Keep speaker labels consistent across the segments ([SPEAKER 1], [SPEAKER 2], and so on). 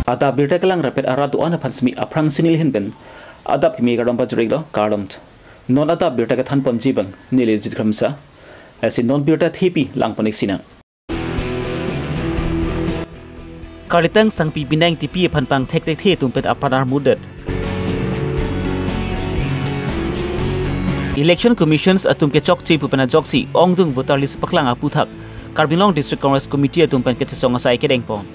[SPEAKER 1] Adab birta kelang rapid aradu ana pansmi aprang sinil hinben. Adab kimi garam pajuriglo kardamt. Non adab birta ke than ponjibang nilil jitramsa. Asin non birta thipi lang poniksina. Kalitang sangpi Bina Engtipi aphan pangthekthek tumpet apran armut. Election Commissions atum ke chok chipu pena joksi ongdung voter list paklang aputhak Karbilong District Congress Committee atum pen ke song asai ke dengpon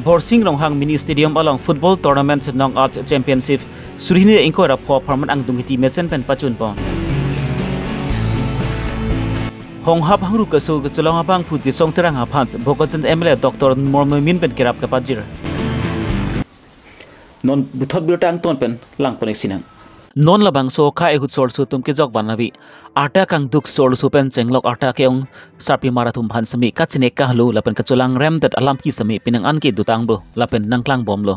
[SPEAKER 1] Borsing Ronghang Mini Stadium along football tournament knockout championship surine ingko ra pho permanent angdung hiti mesen pen pachun pon Honghap hangru kasu gcholong abang phuji song terang aphans bokochen MLA Dr. Mormomin pen kerap ke pajir non buthot birtang ton pen lang poniksina non labang so kha ehut sor su tum ke jok banawi arta kang duk sor su pen chenglok arta ke ong sarpi marathum bhan sami kachine ka hlu lapen kachulang rem dat alam ki sami pinang an ke dutang bo lapen nangklang bom lo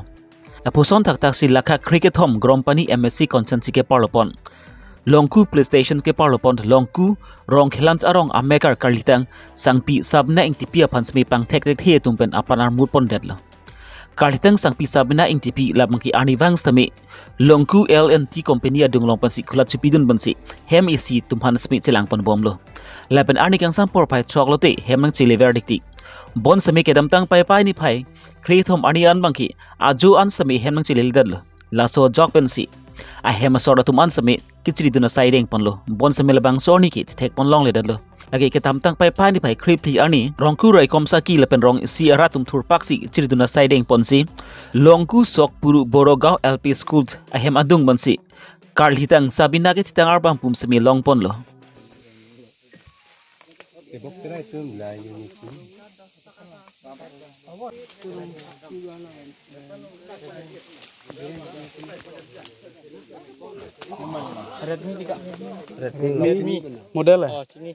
[SPEAKER 1] la puson tak tak si lakha cricket hom grompani MSC consensi ke parlopon longku playstation ke parlopon longku rong khelant arong amekar karlitang sangpi sabna Engtipi aphan sami pangthekthek he tum pen apran armut pon detlo Kalitang sangpi Bina Engtipi labangki anivang stami longku LNT company adung long pansi khulat chupidun bansi hem isi tumhan smi chilang pan bomlo laban ani kang sampor pai choklote hemang chiliver dikti bon sami kedam tang pai pai ni pai kreathom ani an bangki aju an sami hemang chilil dal laso jok pensi a hem sor tuman sami kichri duna saideng panlo bon sami labang sorni ki thek pon long le dal lagi ketam tang pai pai ni pai kripli ani rongku rai komsa ki lepen rong si aratum thur paksi chirduna saideng ponsi longku sok puru borogao LP school ahem adung bansi karlhitang sabina ke chitang arbang pum semi long pon lo
[SPEAKER 2] Redmi model ya? Oh, sini.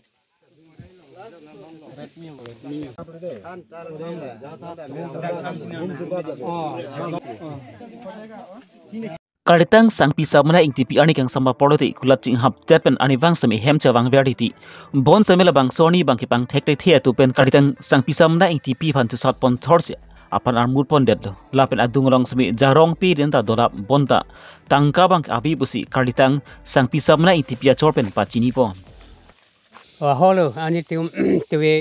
[SPEAKER 1] Kalitang sangpi Bina Engtipi ani kang sama poloti kulat ching hap tepen anivang sami hem chawang verditi bon samela bang soni bang kipang thekthek the tu pen kalitang sangpi Bina Engtipi phan tu sat pon thorsia apan armut pon detlo lapen adung rong sami jarong pi den ta dolap bonta tangka bang abi busi kalitang sangpi Bina Engtipi achorpen pachini pon
[SPEAKER 3] holo ani tiwe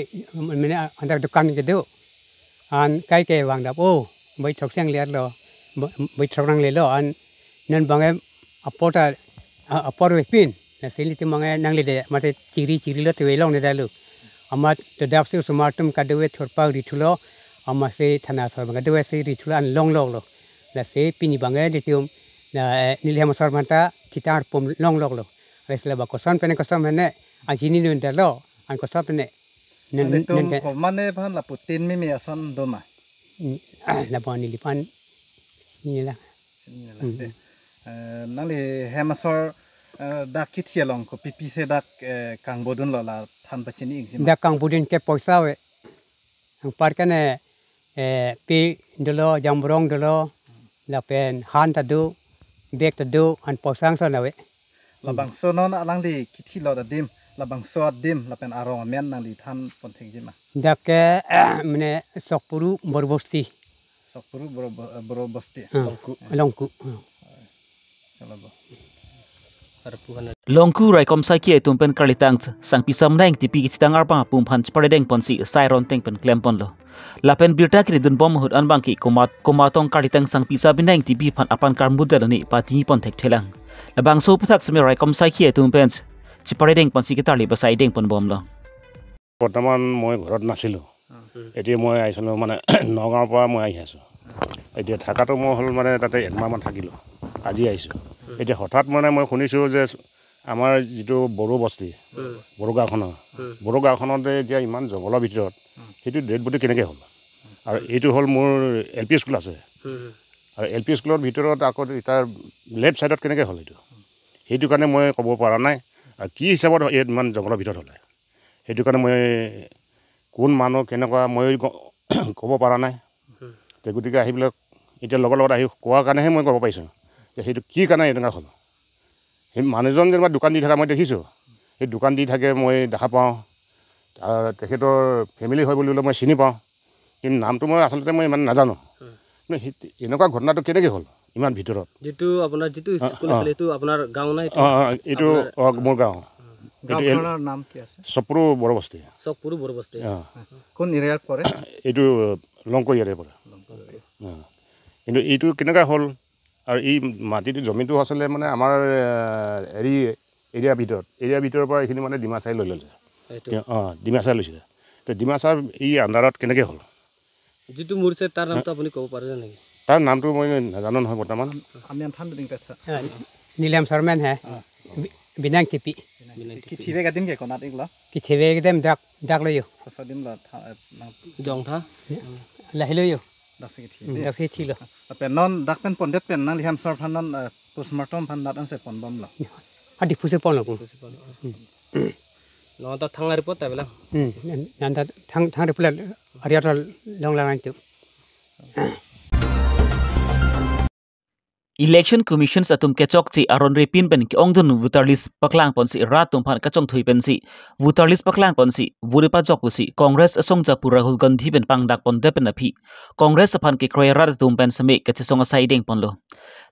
[SPEAKER 3] mene andak dukan gitu an kai ke wang dap oh bai chok sang liat lo bai chok rang le lo an nan bangai apor we pin na sili ti mangai nang le de mate ciri lo tiwe long ne dalu amat to dap su smartum ka dewe thorpa ri thulo ama se thana sor bangai dewe se ri thulo an long lo la se pini bangai de tium na nilhem sor mata citar pom long lo resla ba kosan pene kosam hene ajini nun dalo an ko sapne
[SPEAKER 2] nen ko mane ban la putin mi asan doma
[SPEAKER 3] la bani lipan ni la
[SPEAKER 2] nang le hemasor da kithialong ko pipi se dak kang bodun la than pachini exam
[SPEAKER 3] da kang bodun ke poisa we ang par kane pi dolo jambrong dolo la pen han ta du bek ta du an posang so na we
[SPEAKER 2] la bang so non alang li kithi lo da dim labang soat dim lapen arong men nang li than ponthek jima
[SPEAKER 3] dake mene sokpuru borbosti longku
[SPEAKER 1] longku rai komsa ki tumpen kalitang sangpi Bina Engtipi ki chitang arpa pum phan chparedeng ponsi sairon teng pen klempon lo lapen birta ki dun bom hut anbang ki komatong kalitang sangpi Bina Engtipi phan apan karmut dalani pati ponthek thelang labang so puthak sami rai komsa ki tumpen Ciparedeng ponsi kita li basai deng pon bom lo.
[SPEAKER 4] Pertama moi ঘৰত নাছিলো এতিয়া মই আইছলো মানে নগাঁৱৰ পৰা মই আহি আছো এতিয়া থাকাটো মই হল মানে তাতে একমাহ মান থাকিলো আজি আইছো এতিয়া হঠাৎ মানে মই শুনিছো যে আমাৰ যেটো বড়ো বস্তি বড়ো গাঁওখনতে এতিয়া ইমান জংগলৰ ভিতৰত হেতু ডেড বডি কেনেকৈ হল আৰু এইটো হল মোৰ এলপি স্কুল আছে আৰু এলপি স্কুলৰ ভিতৰত আকৌ তাৰ লেফট সাইডত কেনেকৈ হল এইটো হেতু কাৰণে মই ক'ব পৰা নাই কি হিচাপত ইমান জংগলৰ ভিতৰত হলে হেতু কাৰণে মই কোন মানুহ কেনেকুৱা মই ক'ব পৰা নাই তে গতিকে আহিবিলাক এতিয়া লগৰ লগত আহি কোৱাৰ কাৰণেহে মই ক'ব পাৰিছোঁ যে সেইটো কি কাৰণে এনেকুৱা হ'ল সেই মানুহজন যেনিবা দোকান দি থকা মই দেখিছোঁ সেই দোকান দি থাকে মই দেখা পাওঁ তেখেতৰ ফেমিলি হয় বুলিলে মই চিনি পাওঁ কিন্তু নামটো মই আচলতে মই ইমান নাজানো কিন্তু এনেকুৱা ঘটনাটো কেনেকৈ হ'ল ইমান ভিতৰত
[SPEAKER 5] যেটো আপোনাৰ যেটো স্কুল আছিল এটো আপোনাৰ গাঁও না
[SPEAKER 4] এইটো মোৰ গাঁও
[SPEAKER 2] গাঁওখনৰ নাম কি আছে
[SPEAKER 4] চপুৰু বৰবস্তি
[SPEAKER 2] কোন এৰিয়াত পৰে
[SPEAKER 4] এইটো লংকো এৰিয়াত পৰে কিন্তু এইটো কেনেকুৱা হ'ল আৰু এই মাটিটো জমিটো আছিলে মানে আমাৰ এৰিয়াৰ ভিতৰৰ পৰা এইখিনি মানে ডিমাচাই লৈ লৈছে ডিমাচাই লৈছিলে তো ডিমাচাৰ এই আণ্ডাৰত কেনেকৈ হ'ল
[SPEAKER 5] যেটো মৰিছে তাৰ নামটো আপুনি ক'ব পাৰে নেকি
[SPEAKER 4] তাৰ নামটো মই নাজানো নহয় বৰ্তমান
[SPEAKER 2] আমি আনথান বিডিং পেছা
[SPEAKER 3] নীলম শৰ্মান হে Bina Engtipi
[SPEAKER 2] কিথিবে গাদিম কে কোনাত ইগলা
[SPEAKER 3] কিথিবে গেদম ডাক লইও
[SPEAKER 2] সদিম লা
[SPEAKER 5] জং থা
[SPEAKER 3] লাহিলইও
[SPEAKER 2] দাসে কিথি
[SPEAKER 3] দাসে থিলো
[SPEAKER 2] পেনন ডাকপেন পন্ডেত পেন না লিহাম সর ফানন পোস্টমর্টম ফান দাত আছে পনবম লা
[SPEAKER 3] আদি ফুসে পনলো
[SPEAKER 5] নটা থাংলা রিপোর্ট তাইবেলা
[SPEAKER 3] নানটা থাং রিপোর্ট আরিয়াটা লংলাংটো
[SPEAKER 1] Election Commission atum kechok chi aron repin ben ki ongdun voter list paklang ponsi ratum phan kachong thui pensi voter list paklang ponsi vuripa jok pusi Congress asong ja pura Rahul Gandhi ben pangdak pon depen aphi Congress aphan ki kroya rat tum pen same kachesong saideng ponlo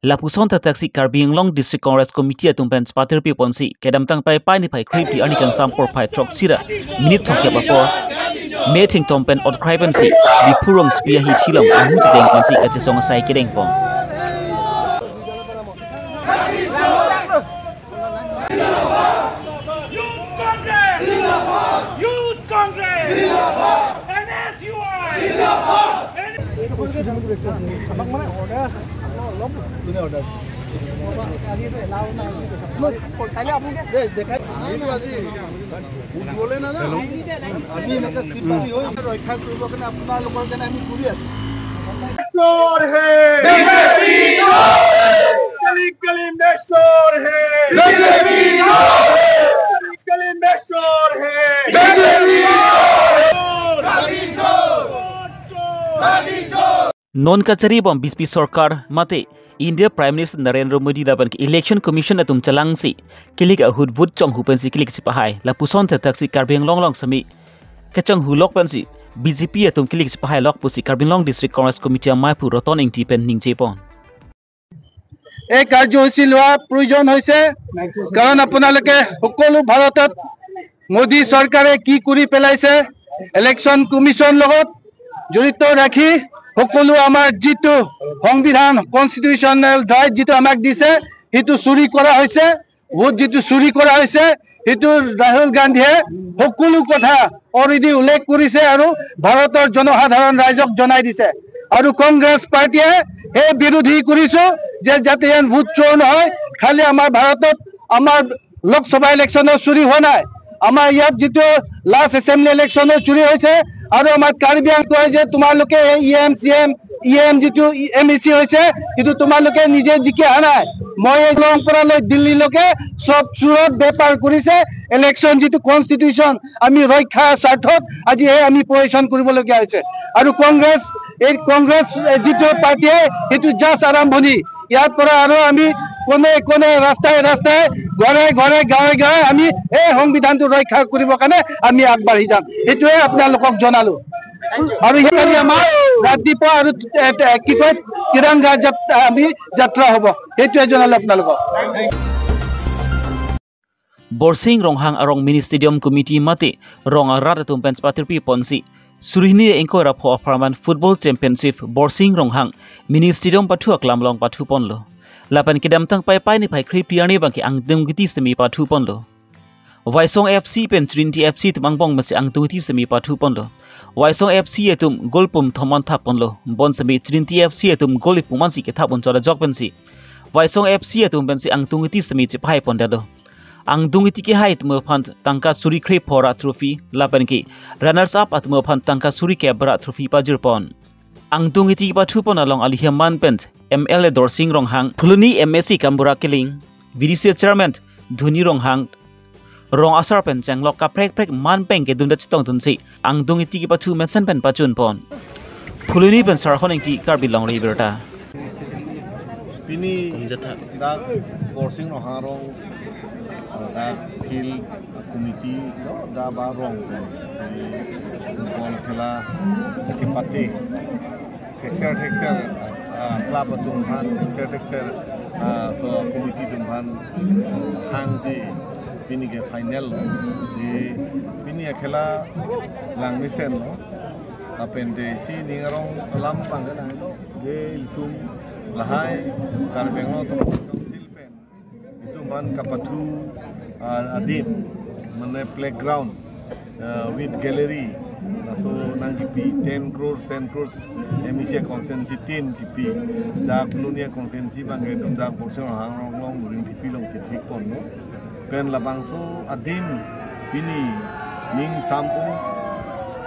[SPEAKER 1] lapuson ta taxi Karbing Long District Congress Committee atum pen spater pi ponsi kedam tang pai pai ni pai khripi anikan sampor pai trok sira minute thokya bapor meeting tom pen ot khrai pensi di purong spia hi thilom amu jeng pensi kachesong sai kedeng pon Non kachari bom BJP sarkar mate India Prime Minister Narendra Modi laban ki Election Commission atum chalang si kilik ahud bud chong hu pensi kilik sipahai la puson the taxi Karbing Long sami kachang hu lok pensi BJP atum kilik sipahai lok pusi Karbing Long District Congress Committee Maipur Roton Engtipi ningje pon
[SPEAKER 6] এই কাৰ্যসূচী লোৱাৰ প্ৰয়োজন হৈছে কাৰণ আপোনালোকে সকলো ভাৰতত মোদী চৰকাৰে কি কৰি পেলাইছে ইলেকশ্যন কমিশ্যন লগত জড়িত ৰাখি সকলো আমাৰ যিটো সংবিধান কনস্টিটিউশনাল ৰাইট যিটো আমাক দিছে সেইটো চুৰি কৰা হৈছে ভোট যিটো চুৰি কৰা হৈছে সেইটো ৰাহুল গান্ধীয়ে সকলো কথা অলৰেডি উল্লেখ কৰিছে আৰু ভাৰতৰ জনসাধাৰণ ৰাইজক জনাই দিছে আৰু কংগ্ৰেছ পাৰ্টিয়ে এই বিৰোধী কৰিছো যে যাতে ভোট চোৰ নহয় খালি আমাৰ ভাৰতত আমাৰ লোকসভা ইলেকশ্যনৰ চুৰি হোৱা নাই আমাৰ ইয়াত যিটো লাষ্ট এছেম্বলি ইলেকশ্যনৰ চুৰি হৈছে আৰু আমাৰ কাৰ্বি আংলং কয় যে তোমালোকে ইএম যিটো এমএসি হৈছে কিন্তু তোমালোকে নিজে জিকি অহা নাই মই লং পৰা লৈ দিল্লীলৈকে সব চুৰত বেপাৰ কৰিছে ইলেকশ্যন যিটো কনস্টিটিউশন আমি ৰক্ষা স্বাৰ্থত আজি আমি পজিশন কৰিবলগীয়া হৈছে আৰু কংগ্ৰেছ যিটো পাৰ্টিয়ে সেইটো জাষ্ট আৰম্ভণি ইয়াৰ পৰা আৰু আমি কোনে কোনে ৰাস্তায় ঘৰে ঘৰে গাঁৱে গাঁৱে আমি এই সংবিধানটো ৰক্ষা কৰিবৰ কাৰণে আমি আগবাঢ়ি যাম সেইটোৱে আপোনালোকক জনালো আৰু সেইকাৰণে আমাৰ ৰাতিপুৱা আৰু কি কয় তিৰংগা আমি যাত্ৰা হ'ব সেইটোৱে জনালো আপোনালোকক
[SPEAKER 1] Borsing ronghang arong mini stadium committee mate rong arat atum pen spatirpi ponsi surihni engko rapho aparman football championship Borsing ronghang mini stadium pathu aklam long pathu ponlo lapan kidam tang pai ni pai khri piani bangki angdungiti semi pathu ponlo Waisong FC pen Trinity FC tumangbong masi angdungiti semi pathu ponlo Waisong FC atum golpum thomon thap ponlo bon semi Trinity FC atum golipum si ke thapon chora jok pensi Waisong FC atum pensi angdungiti semi chipai pondado ang dungiti ki height mo phant tangka suri khre phora trophy lapan ki runners up at mo phant tangka suri ke bra trophy pajir pon ang dungiti pa thu pon along ali hiaman pent MLA Dorsing ronghang phuluni MSC Kambura Kiling VDC chairman Dhuni ronghang rong asar pen changlok ka prek man peng ke dunda chitong tunsi ang dungiti ki pa thu mention pen pachun pon phuluni pen sar honing ti Karbi Long riverta
[SPEAKER 7] Bini da Borsing roharong da field committee da ba rong ben ball khela chipati texture club atum phan texture so committee dum phan hang ji bini ke final ji bini khela lang misen lo apende si ningarong lam pangana lo ge litum lahai karbenglo to council pen itu man kapatu adim mane playground with gallery so nang kipi 10 crores emission consensi 10 kipi da colonia consensi bangai dum da portion hang long during kipi long sit hik pon no pen labang so adim bini ning sampu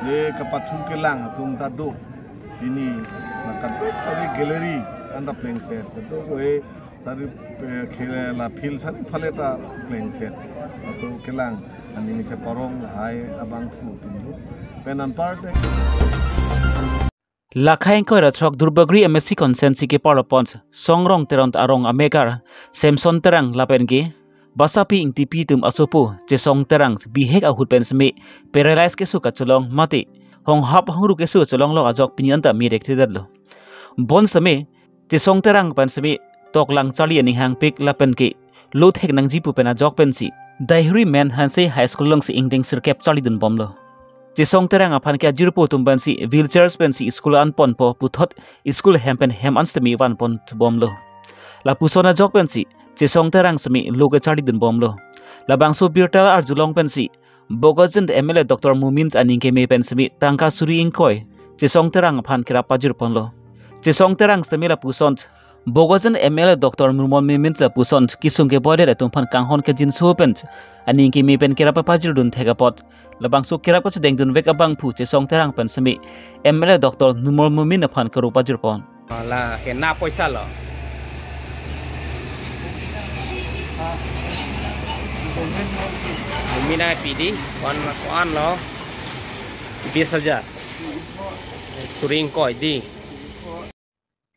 [SPEAKER 7] le kapathu ke lang tum ta do ini nakat tari gallery anda playing set to ko e sari khela la feel sari phaleta playing set so kelang ani ni chaparong hai abang thu tum penan part
[SPEAKER 1] Lakhain ko ratrok durbagri MSc consensi ke parapont songrong teront arong amegar Samson terang lapen ge Basapi Engtipi tum asopo chesong terang bihek ahut pensme paralyze ke suka cholong mati hong hap huru ke su cholong lo ajok pinyanta mi rekti dadlo bon same chesong terang pensme toklang chali ani hang pik lapen ke lot hek nang jipu pena jok pensi daihri man hanse high school long si ingding sirkep chali dun bomlo chesong terang aphan ke jirpo tum bansi wheelchairs pensi school an pon po puthot school hempen hem anstemi wan pon bomlo la pusona jok pensi chesong terang semi loge chari dun bomlo labangso birtal ar julong pensi bogozin MLA Dr. Mumins aning ke me pensemi tangka suri ingkoi chesong terang phan kira pajir ponlo chesong terang semi la pusont bogozin MLA Dr. Mumins la pusont kisung ke bode la tum phan kanghon ke jin sopen aning ke me pen kira pajir dun thegapot labangso kira ko deng dun vek abang phu chesong terang pensemi MLA Dr. Mumin phan karu pajir pon
[SPEAKER 5] la hena paisa lo Bina PD wan lo 20,000 suring koi di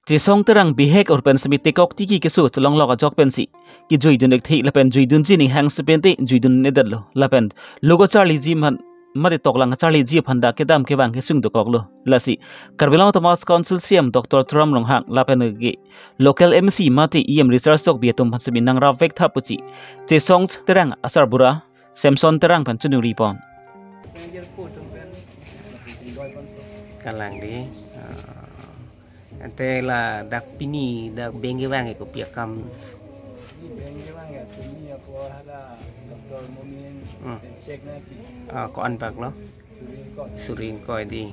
[SPEAKER 1] chesong terang bihek or pen semi tekok tiki kesu cholong loga jok pensi ki joidun ek thei lapen joidun jini hang sepente joidun nedalo lapen logo charli ji man mate toklang charli ji phanda kedam ke wang kesung dokoklo lasi Karbelong Thomas Council CM Dr. Tram Longhang lapen ge local MC mate EM research sok bietum phansemi nangra vek thapuchi chesong terang asar bura Samson terang pan chunu ripon
[SPEAKER 5] kalang di ante la dak pini dak bengi wangi ko piakam ko anpak lo suring koi di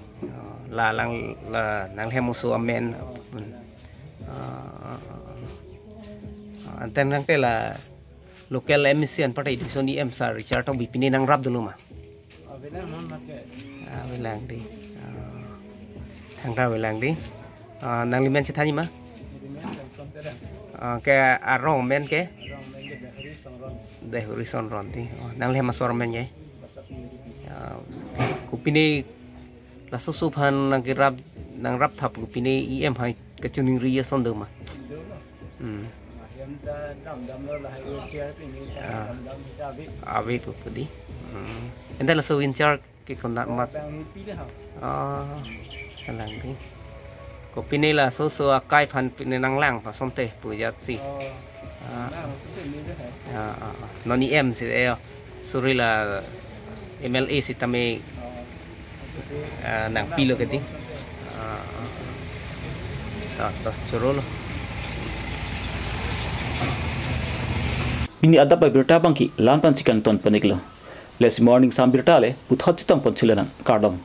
[SPEAKER 5] la lang la nang hemusu amen anten nang te la local emission partai di soni em sa Richard tong bipini nang rap dulu mah welang di thang ra welang di nang limen si thani mah ke arong men ke deh horizon ron ti nang le masor men ye kupini la susuphan nang rap thap kupini em hai kechuning ria sondeu mah awe tu pudi enda la so winchar ke kondak mat kalang ni ko pinela so akai phan pinang lang pa somte pujat si noni em si e surila MLA si tame nang pilo ke ti ta chorolo
[SPEAKER 1] Bini adap by birta bangki lan pan sikang ton paniklo. Les morning sam birta le puthot chitang pon chilanang kardom.